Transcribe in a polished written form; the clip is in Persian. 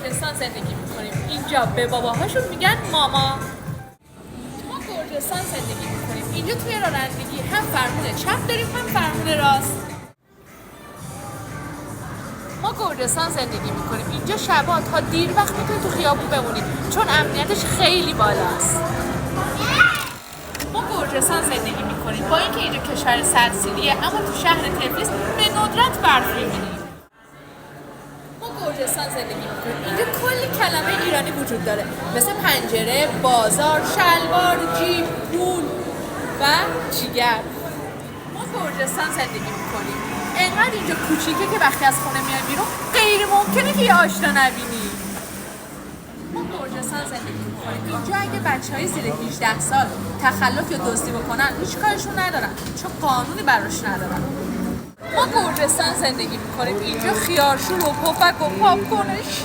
گرجستان زندگی میکنیم. اینجا به باباهاشون میگن ماما. ما گرجستان زندگی میکنیم. اینجا توی رانندگی هم فرمون چپ داریم هم فرمون راست. ما گرجستان زندگی میکنیم. اینجا شبا تا دیر وقت میتونید تو خیابون بمونید چون امنیتش خیلی بالاست. ما گرجستان زندگی میکنیم. با اینکه اینجا کشور سردسیریه اما تو شهر تفلیس به ندرت برف میبینیم. ما گرجستان زندگی میکنیم. اینجا کلی کلمه ایرانی وجود داره مثل پنجره، بازار، شلوار، جیب، پول و جیگر. ما گرجستان زندگی میکنیم. انقدر اینجا کوچیکه که وقتی از خونه میای بیرون غیر ممکنه که یه آشنا نبینی. ما گرجستان زندگی میکنیم. اینجا اگه بچهای زیر 18 سال تخلف یا دزدی بکنن هیچ کارشون ندارن چون قانونی براش ندارن. ما گرجستان زندگی میکنیم. اینجا خیارشور و پفک و پاپکورن